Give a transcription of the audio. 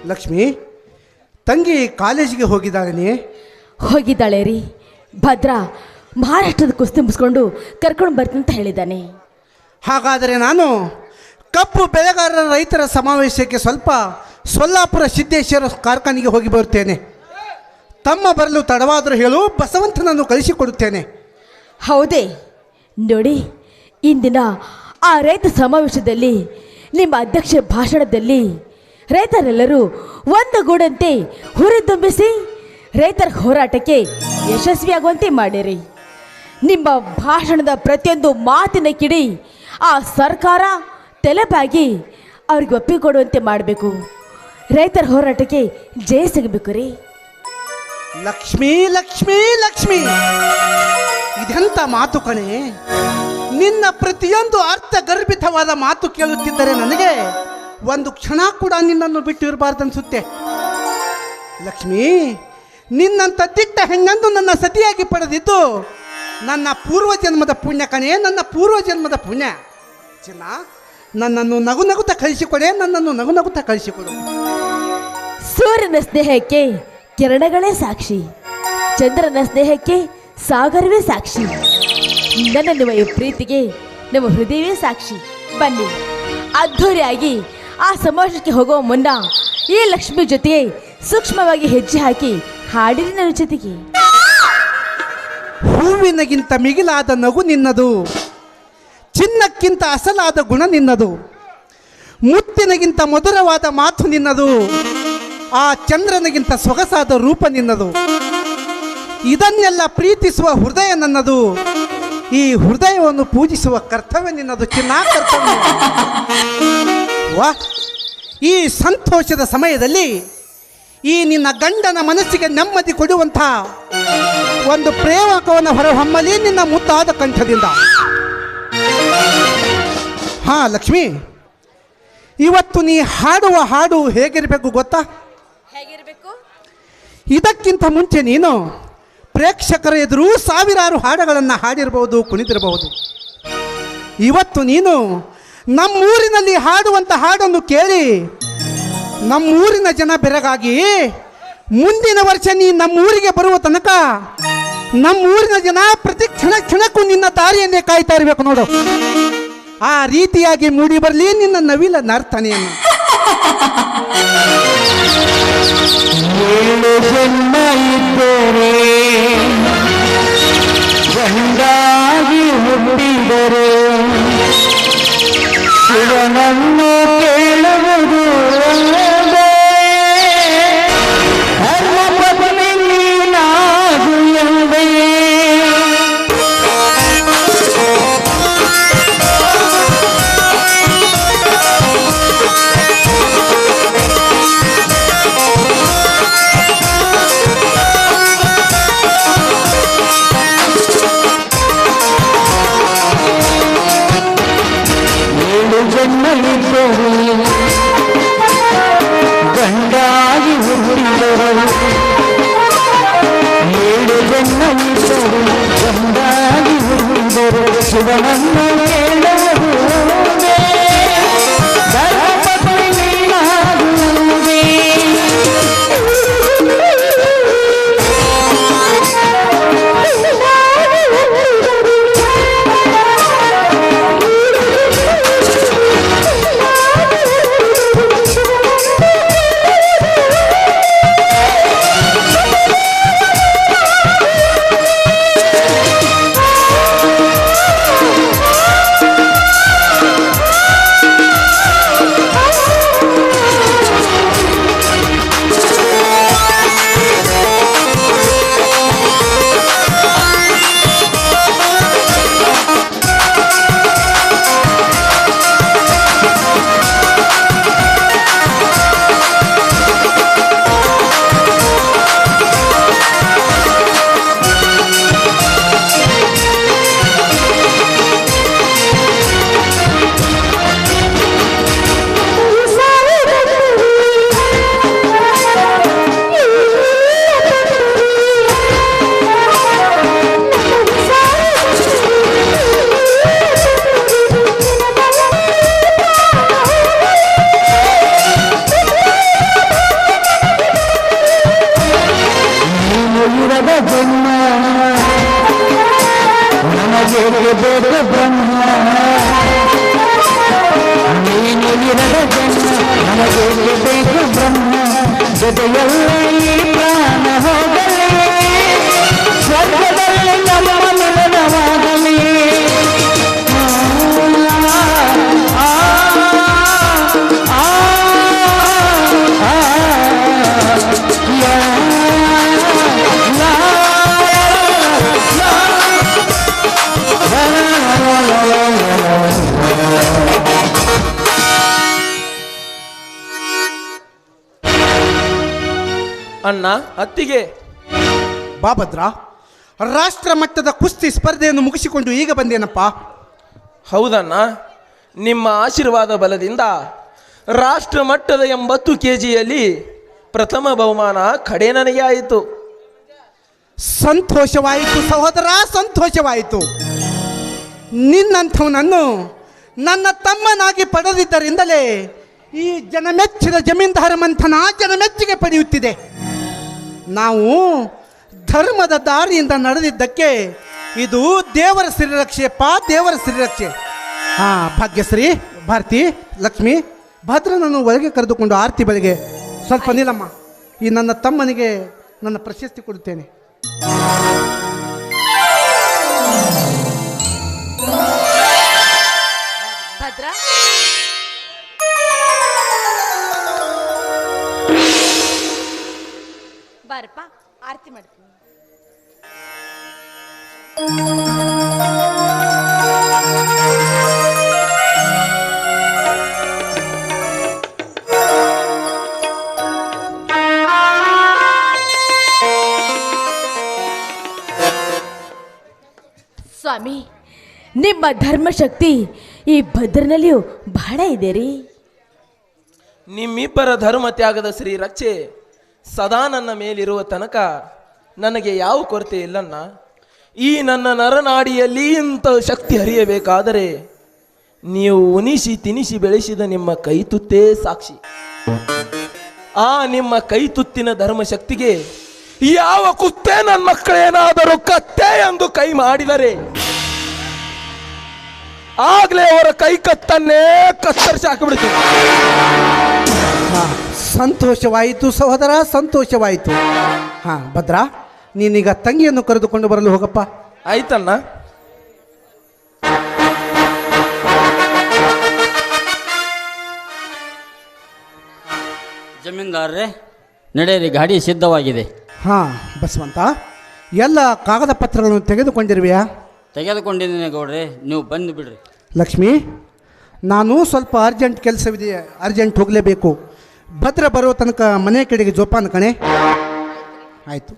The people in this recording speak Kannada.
ಲಕ್ಷ್ಮಿ, ತಂಗಿ ಕಾಲೇಜಿಗೆ ಹೋಗಿದ್ದಾಳೆ? ಹೋಗಿದ್ದಾಳೆ ರೀ. ಭದ್ರಾ ಮಹಾರಾಷ್ಟ್ರದ ಕುಸ್ತಿ ಮುಗಿಸ್ಕೊಂಡು ಕರ್ಕೊಂಡು ಬರ್ತೀನಿ ಅಂತ ಹೇಳಿದ್ದಾನೆ. ಹಾಗಾದರೆ ನಾನು ಕಬ್ಬು ಬೆಳೆಗಾರರ ರೈತರ ಸಮಾವೇಶಕ್ಕೆ ಸ್ವಲ್ಪ ಸೊಲ್ಲಾಪುರ ಸಿದ್ದೇಶ್ವರ ಕಾರ್ಖಾನೆಗೆ ಹೋಗಿ ಬರುತ್ತೇನೆ. ತಮ್ಮ ಬರಲು ತಡವಾದರೂ ಹೇಳು, ಬಸವಂತನನ್ನು ಕಳಿಸಿಕೊಡುತ್ತೇನೆ. ಹೌದೇ? ನೋಡಿ, ಇಂದಿನ ಆ ರೈತ ಸಮಾವೇಶದಲ್ಲಿ ನಿಮ್ಮ ಅಧ್ಯಕ್ಷ ಭಾಷಣದಲ್ಲಿ ರೈತರೆಲ್ಲರೂ ಒಂದುಗೂಡಂತೆ ಹುರಿದುಂಬಿಸಿ ರೈತರ ಹೋರಾಟಕ್ಕೆ ಯಶಸ್ವಿಯಾಗುವಂತೆ ಮಾಡಿರಿ. ನಿಮ್ಮ ಭಾಷಣದ ಪ್ರತಿಯೊಂದು ಮಾತಿನ ಕಿಡಿ ಆ ಸರ್ಕಾರ ತಲೆಬಾಗಿ ಅವ್ರಿಗೆ ಒಪ್ಪಿಕೊಡುವಂತೆ ಮಾಡಬೇಕು. ರೈತರ ಹೋರಾಟಕ್ಕೆ ಜಯ ಸಿಗಬೇಕು ರೀ. ಲಕ್ಷ್ಮೀ ಲಕ್ಷ್ಮೀ ಲಕ್ಷ್ಮೀ, ಇದೆಂಥ ಮಾತು ಕಣೆ! ನಿನ್ನ ಪ್ರತಿಯೊಂದು ಅರ್ಥಗರ್ಭಿತವಾದ ಮಾತು ಕೇಳುತ್ತಿದ್ದರೆ ನನಗೆ ಒಂದು ಕ್ಷಣ ಕೂಡ ನಿನ್ನನ್ನು ಬಿಟ್ಟು ಇರಬಾರ್ದನ್ಸುತ್ತೆ. ಲಕ್ಷ್ಮೀ, ನಿನ್ನಂಥ ದಿಟ್ಟ ಹೆಣ್ಣನ್ನು ನನ್ನ ಸತಿಯಾಗಿ ಪಡೆದಿದ್ದು ನನ್ನ ಪೂರ್ವಜನ್ಮದ ಪುಣ್ಯ ಕಣೆ, ನನ್ನ ಪೂರ್ವಜನ್ಮದ ಪುಣ್ಯ. ಚಿನ್ನ, ನನ್ನನ್ನು ನಗು ನಗುತ್ತಾ ಕಳಿಸಿಕೊಡೆ, ನನ್ನನ್ನು ನಗು ನಗುತ್ತಾ ಕಳಿಸಿಕೊಡು. ಸೂರ್ಯನ ಸ್ನೇಹಕ್ಕೆ ಕಿರಣಗಳೇ ಸಾಕ್ಷಿ, ಚಂದ್ರನ ಸ್ನೇಹಕ್ಕೆ ಸಾಗರವೇ ಸಾಕ್ಷಿ, ನನ್ನ ನಿಮ್ಮ ಈ ಪ್ರೀತಿಗೆ ನಮ್ಮ ಹೃದಯವೇ ಸಾಕ್ಷಿ. ಬನ್ನಿ, ಅದ್ಧೂರಿಯಾಗಿ ಆ ಸಮಾವೇಶಕ್ಕೆ ಹೋಗುವ ಮುನ್ನ ಈ ಲಕ್ಷ್ಮಿ ಜೊತೆಗೆ ಸೂಕ್ಷ್ಮವಾಗಿ ಹೆಜ್ಜೆ ಹಾಕಿ ಹಾಡಿರಿ ನನ್ನ ಜೊತೆಗೆ. ಹೂವಿನಗಿಂತ ಮಿಗಿಲಾದ ನಗು ನಿನ್ನದು, ಚಿನ್ನಕ್ಕಿಂತ ಅಸಲಾದ ಗುಣ ನಿನ್ನದು, ಮುತ್ತಿನಗಿಂತ ಮಧುರವಾದ ಮಾತು ನಿನ್ನದು, ಆ ಚಂದ್ರನಿಗಿಂತ ಸೊಗಸಾದ ರೂಪ ನಿನ್ನದು. ಇದನ್ನೆಲ್ಲ ಪ್ರೀತಿಸುವ ಹೃದಯ ನನ್ನದು, ಈ ಹೃದಯವನ್ನು ಪೂಜಿಸುವ ಕರ್ತವ್ಯ ನಿನ್ನದು ಚಿನ್ನ, ಕರ್ತವ್ಯ. ವಾ, ಈ ಸಂತೋಷದ ಸಮಯದಲ್ಲಿ ಈ ನಿನ್ನ ಗಂಡನ ಮನಸ್ಸಿಗೆ ನೆಮ್ಮದಿ ಕೊಡುವಂಥ ಒಂದು ಪ್ರೇಮಕವನ್ನು ಹೊರಹೊಮ್ಮಲಿ ನಿನ್ನ ಮುದ್ದಾದ ಕಂಠದಿಂದ. ಹಾ ಲಕ್ಷ್ಮಿ, ಇವತ್ತು ನೀ ಹಾಡುವ ಹಾಡು ಹೇಗಿರಬೇಕು ಗೊತ್ತಾ? ಹೇಗಿರಬೇಕು? ಇದಕ್ಕಿಂತ ಮುಂಚೆ ನೀನು ಪ್ರೇಕ್ಷಕರ ಎದುರು ಸಾವಿರಾರು ಹಾಡುಗಳನ್ನು ಹಾಡಿರಬಹುದು, ಕುಣಿದಿರಬಹುದು. ಇವತ್ತು ನೀನು ನಮ್ಮೂರಿನಲ್ಲಿ ಹಾಡುವಂಥ ಹಾಡನ್ನು ಕೇಳಿ ನಮ್ಮೂರಿನ ಜನ ಬೆರಗಾಗಿ ಮುಂದಿನ ವರ್ಷ ನೀ ನಮ್ಮೂರಿಗೆ ಬರುವ ತನಕ ನಮ್ಮೂರಿನ ಜನ ಪ್ರತಿ ಕ್ಷಣಕ್ಕೂ ನಿನ್ನ ದಾರಿಯನ್ನೇ ಕಾಯ್ತಾ ಇರಬೇಕು ನೋಡು. ಆ ರೀತಿಯಾಗಿ ಮೂಡಿ ಬರಲಿ ನಿನ್ನ ನವಿಲ ನರ್ತನೆಯನ್ನು. ಜನ್ಮ ಇದ್ದರೆ ಗಂಗಾಗಿ ಹುಟ್ಟಿದರೆ ಶಿವನನ್ನು ಕೇಳುವುದು ಧರ್ಮ ಪತ್ನಿ ನೀನಾಗು ಎಂದೇ. ಗಂಡಾಗಿ ಹುಟ್ಟಿದರು 7 ಜನ್ಮ ಇದ್ದರು, ಗಂಡಾಗಿ ಹುಟ್ಟಿದರು ಶಿವನನ್ನು ಕೇಳುವುದು ಧರ್ಮಪತ್ನಿ ನೀನಾಗುವುದೇ. ಬೇಕು ಬ್ರಹ್ಮ ನೀನು ಇರದ ಜನ್ಮ ನನಗೆ ಬೇಕು ಬ್ರಹ್ಮ ಜೊತೆಯಲ್ಲ ಈ ಪ್ರಾಣ ಹೋಗಲಿ ಸ್ವರ್ಗದಲ್ಲಿ ನಮ್ಮ ಮಿಲನವಾಗಲಿ ಅಣ್ಣ ಅತ್ತಿಗೆ ಬಾಭದ್ರ, ರಾಷ್ಟ್ರ ಮಟ್ಟದ ಕುಸ್ತಿ ಸ್ಪರ್ಧೆಯನ್ನು ಮುಗಿಸಿಕೊಂಡು ಈಗ ಬಂದೇನಪ್ಪ. ಹೌದಣ್ಣ, ನಿಮ್ಮ ಆಶೀರ್ವಾದ ಬಲದಿಂದ ರಾಷ್ಟ್ರ ಮಟ್ಟದ 80 kgಯಲ್ಲಿ ಪ್ರಥಮ ಬಹುಮಾನ ಕಡೆ ನನಗೆ ಆಯಿತು. ಸಂತೋಷವಾಯಿತು ಸಹೋದರ, ಸಂತೋಷವಾಯಿತು. ನಿನ್ನಂಥವನನ್ನು ನನ್ನ ತಮ್ಮನಾಗಿ ಪಡೆದಿದ್ದರಿಂದಲೇ ಈ ಜನಮೆಚ್ಚಿದ ಜಮೀನ್ದಾರ ಮಂಥನ ಜನಮೆಚ್ಚಿಗೆ ಪಡೆಯುತ್ತಿದೆ. ನಾವು ಧರ್ಮದ ದಾರಿಯಿಂದ ನಡೆದಿದ್ದಕ್ಕೆ ಇದು ದೇವರ ಶ್ರೀರಕ್ಷೆಯಪ್ಪ, ದೇವರ ಶ್ರೀರಕ್ಷೆ. ಭಾಗ್ಯಶ್ರೀ, ಭಾರತಿ, ಲಕ್ಷ್ಮಿ, ಭದ್ರನನ್ನು ಒಳಗೆ ಕರೆದುಕೊಂಡು ಆರತಿ ಬೆಳಗ್ಗೆ ಸ್ವಲ್ಪ ನಿಲ್ಲಮ್ಮ. ಈ ನನ್ನ ತಮ್ಮನಿಗೆ ನನ್ನ ಪ್ರಶಸ್ತಿ ಕೊಡುತ್ತೇನೆ. ಭದ್ರ, ಬಾರಪ್ಪ, ಆರತಿ ಮಾಡ್ತೀನಿ. ಸ್ವಾಮಿ, ನಿಮ್ಮ ಧರ್ಮಶಕ್ತಿ ಈ ಭದ್ರನಲ್ಲಿಯೂ ಬಹಳ ಇದೆ ರೀ. ನಿಮ್ಮಿಬ್ಬರ ಧರ್ಮ ತ್ಯಾಗದ ಶ್ರೀ ರಕ್ಷೆ ಸದಾ ನನ್ನ ಮೇಲಿರುವ ತನಕ ನನಗೆ ಯಾವ ಕೊರತೆ ಇಲ್ಲಣ್ಣ. ಈ ನನ್ನ ನರನಾಡಿಯಲ್ಲಿ ಇಂಥ ಶಕ್ತಿ ಹರಿಯಬೇಕಾದರೆ ನೀವು ಉಣಿಸಿ ತಿನಿಸಿ ಬೆಳೆಸಿದ ನಿಮ್ಮ ಕೈ ತುತ್ತೇ ಸಾಕ್ಷಿ. ಆ ನಿಮ್ಮ ಕೈ ತುತ್ತಿನ ಧರ್ಮಶಕ್ತಿಗೆ ಯಾವ ಕುತ್ತೆ ನನ್ನ ಮಕ್ಕಳೇನಾದರೂ ಕತ್ತೆ ಎಂದು ಕೈ ಮಾಡಿದರೆ ಆಗ್ಲೇ ಅವರ ಕೈ ಕತ್ತನ್ನೇ ಕತ್ತರಿಸಿ ಹಾಕಿಬಿಡ್ತೀನಿ. ಸಂತೋಷವಾಯಿತು ಸಹೋದರ, ಸಂತೋಷವಾಯಿತು. ಭದ್ರ, ನೀನೀಗ ತಂಗಿಯನ್ನು ಕರೆದುಕೊಂಡು ಬರಲು ಹೋಗಪ್ಪ. ಆಯ್ತಣ್ಣ. ಜಮೀನ್ದಾರರೇ, ನಡೆಯಿರಿ, ಗಾಡಿ ಸಿದ್ಧವಾಗಿದೆ. ಬಸವಂತ, ಎಲ್ಲ ಕಾಗದ ಪತ್ರಗಳನ್ನು ತೆಗೆದುಕೊಂಡಿರುವೆಯಾ? ತೆಗೆದುಕೊಂಡಿದ್ದೀನಿ ಗೌಡ್ರೆ, ನೀವು ಬಂದು ಬಿಡ್ರಿ. ಲಕ್ಷ್ಮಿ, ನಾನು ಸ್ವಲ್ಪ ಅರ್ಜೆಂಟ್ ಕೆಲಸವಿದೆ, ಅರ್ಜೆಂಟ್ ಹೋಗಲೇಬೇಕು. ಭದ್ರ ಬರೋ ತನಕ ಮನೆ ಕಡೆಗೆ ಜೋಪಾನ ಕಣೆ. ಆಯಿತು.